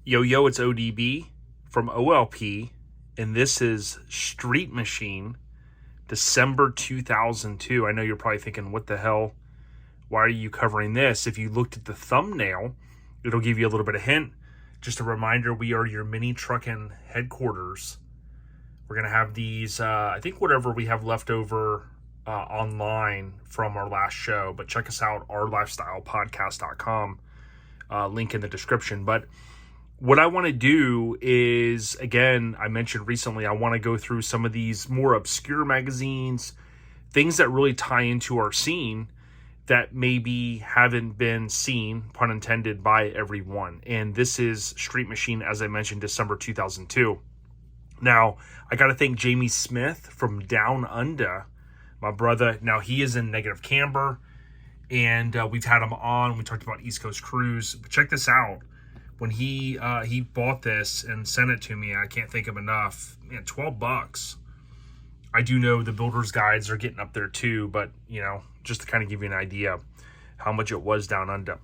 Yo, it's ODB from OLP, and this is Street Machine, December 2002. I know you're probably thinking, what the hell? Why are you covering this? If you looked at the thumbnail, it'll give you a little bit of hint. Just a reminder, we are your mini Truckin headquarters. We're going to have these, I think whatever we have left over online from our last show, but check us out, ourlifestylepodcast.com, link in the description. But what I want to do is, again, I mentioned recently, I want to go through some of these more obscure magazines, things that really tie into our scene that maybe haven't been seen, pun intended, by everyone. And this is Street Machine, as I mentioned, December 2002. Now, I got to thank Jamie Smith from Down Under, my brother. Now, he is in Negative Camber, and we've had him on. We talked about East Coast Cruise. But check this out. When he bought this and sent it to me, I can't thank him enough. Man, $12. I do know the builder's guides are getting up there too, but, you know, just to kind of give you an idea how much it was down under.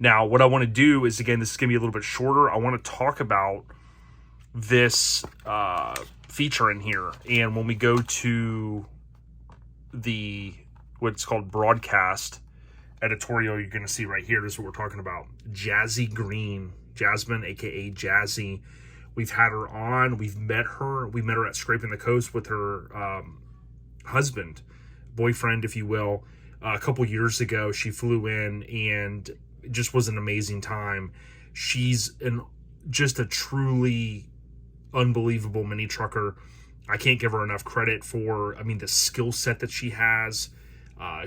Now, what I want to do is, again, this is going to be a little bit shorter. I want to talk about this feature in here. And when we go to the, what's called broadcast editorial, you're going to see right here, this is what we're talking about. Jazzy Green, Jasmine, aka Jazzy. We've had her on. We've met her. We met her at Scraping the Coast with her husband, boyfriend, if you will. A couple years ago, she flew in, and it just was an amazing time. She's just a truly unbelievable mini trucker. I can't give her enough credit for, the skill set that she has.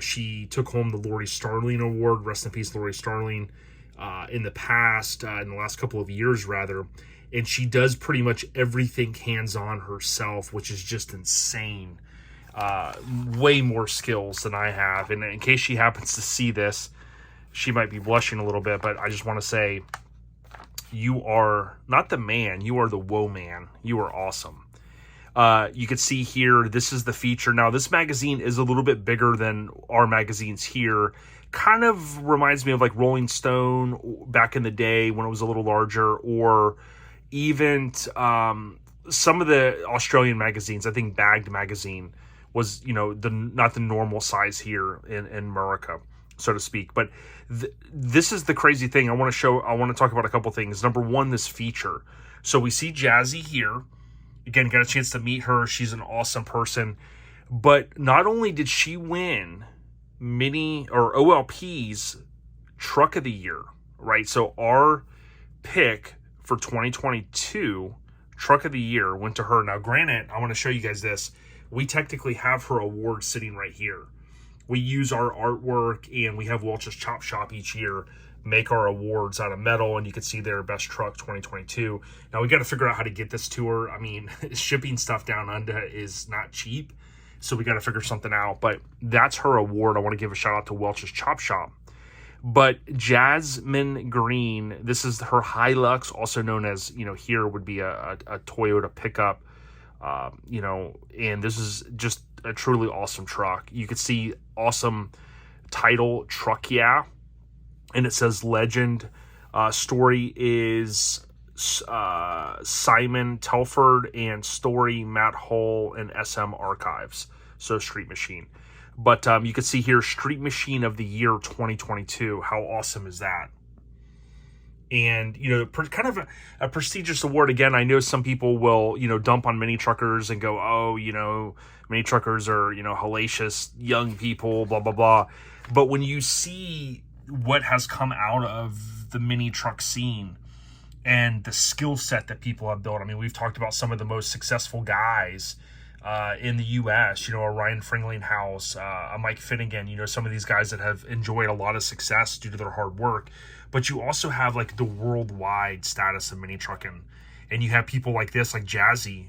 She took home the Lori Starling Award, rest in peace, Lori Starling, in the past, in the last couple of years, rather. And she does pretty much everything hands-on herself, which is just insane. Way more skills than I have. And in case she happens to see this, she might be blushing a little bit, but I just want to say, you are not the man, you are the whoa man. You are awesome. You can see here, this is the feature. Now, this magazine is a little bit bigger than our magazines here. Kind of reminds me of like Rolling Stone back in the day when it was a little larger, or even some of the Australian magazines. I think Bagged magazine was, not the normal size here in America, so to speak. But this is the crazy thing. I want to talk about a couple things. Number one, this feature. So we see Jazzy here. Again, got a chance to meet her. She's an awesome person. But not only did she win OLP's Truck of the Year, right? So our pick for 2022 Truck of the Year went to her. Now, granted, I want to show you guys this. We technically have her award sitting right here. We use our artwork, and we have Welch's Chop Shop each year make our awards out of metal, and you can see their Best Truck 2022. Now, we got to figure out how to get this to her. Shipping stuff down under is not cheap, so we got to figure something out. But that's her award. I want to give a shout out to Welch's Chop Shop. But Jasmine Green, this is her Hilux, also known as, here would be a Toyota pickup, and this is just a truly awesome truck. You can see awesome title, Truck Yeah, and it says Legend. Story is Simon Telford, and story Matt Hull and SM Archives. So Street Machine. But you can see here, Street Machine of the Year 2022. How awesome is that? And, kind of a prestigious award. Again, I know some people will, dump on mini truckers and go, oh, mini truckers are, hellacious young people, blah, blah, blah. But when you see what has come out of the mini truck scene and the skill set that people have built, we've talked about some of the most successful guys in the U.S., a Ryan Fringlinghouse, a Mike Finnegan, some of these guys that have enjoyed a lot of success due to their hard work. But you also have like the worldwide status of mini trucking, and you have people like this, like Jazzy,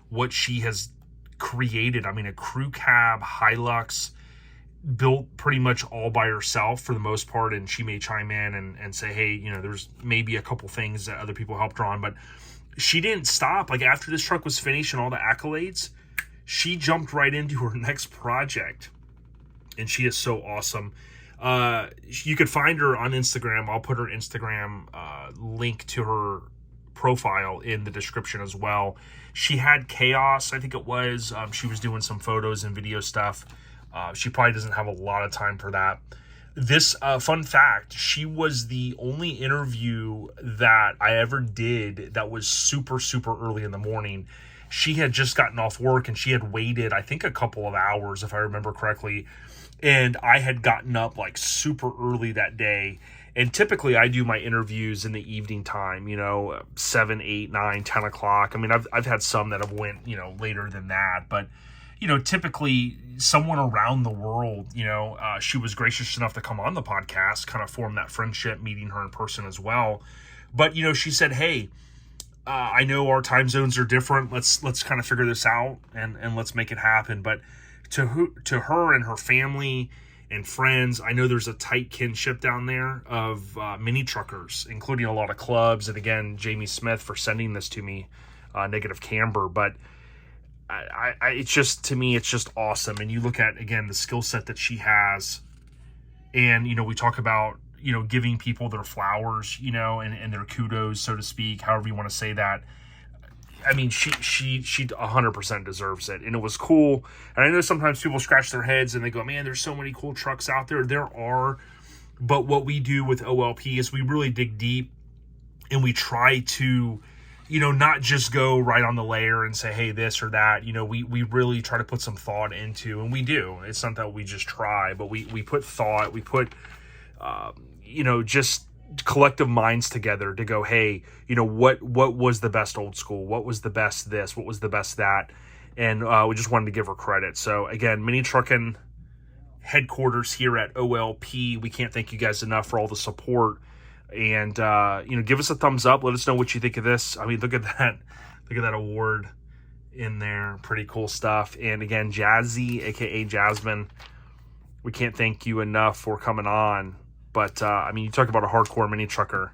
what she has created. A crew cab Hilux built pretty much all by herself for the most part, and she may chime in and say, hey, there's maybe a couple things that other people helped her on, but she didn't stop. Like, after this truck was finished and all the accolades, she jumped right into her next project, and she is so awesome. You could find her on Instagram. I'll put her Instagram link to her profile in the description as well. She had Chaos, I think it was. She was doing some photos and video stuff. She probably doesn't have a lot of time for that. This fun fact, she was the only interview that I ever did that was super, super early in the morning. She had just gotten off work and she had waited, I think, a couple of hours, if I remember correctly. And I had gotten up like super early that day. And typically I do my interviews in the evening time, 7, 8, 9, 10 o'clock. I mean, I've had some that have went, later than that. But, typically someone around the world, she was gracious enough to come on the podcast, kind of form that friendship, meeting her in person as well. But, she said, hey, I know our time zones are different. Let's kind of figure this out and let's make it happen. But to her and her family and friends, I know there's a tight kinship down there of mini truckers, including a lot of clubs. And again, Jamie Smith for sending this to me, Negative Camber. But it's just, to me, it's just awesome. And you look at, again, the skill set that she has. And, we talk about, giving people their flowers, and their kudos, so to speak, however you want to say that. I mean, she 100% deserves it. And it was cool. And I know sometimes people scratch their heads and they go, man, there's so many cool trucks out there. There are. But what we do with OLP is we really dig deep and we try to, not just go right on the layer and say, hey, this or that. We really try to put some thought into, and we do. It's not that we just try, but we put thought, we put, just collective minds together to go, hey, what was the best old school? What was the best this? What was the best that? And we just wanted to give her credit. So again, Mini Truckin headquarters here at OLP. We can't thank you guys enough for all the support. And, give us a thumbs up. Let us know what you think of this. I mean, look at that. Look at that award in there. Pretty cool stuff. And again, Jazzy, a.k.a. Jasmine, we can't thank you enough for coming on. But, you talk about a hardcore mini trucker.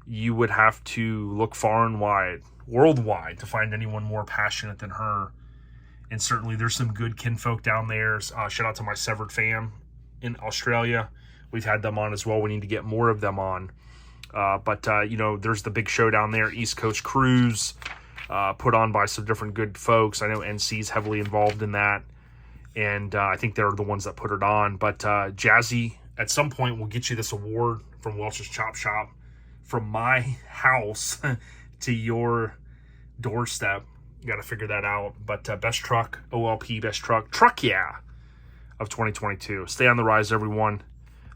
You would have to look far and wide, worldwide, to find anyone more passionate than her. And certainly there's some good kinfolk down there. Shout out to my Severed fam in Australia. We've had them on as well. We need to get more of them on. But there's the big show down there, East Coast Cruise, put on by some different good folks. I know NC's heavily involved in that. And I think they're the ones that put it on. But Jazzy, at some point, we'll get you this award from Welch's Chop Shop, from my house to your doorstep. You got to figure that out. But best truck, OLP, best truck, yeah, of 2022. Stay on the rise, everyone.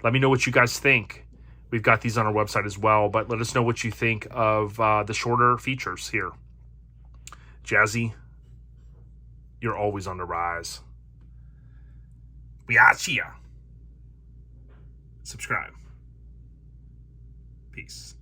Let me know what you guys think. We've got these on our website as well, but let us know what you think of the shorter features here. Jazzy, you're always on the rise. We out ya. Subscribe. Peace.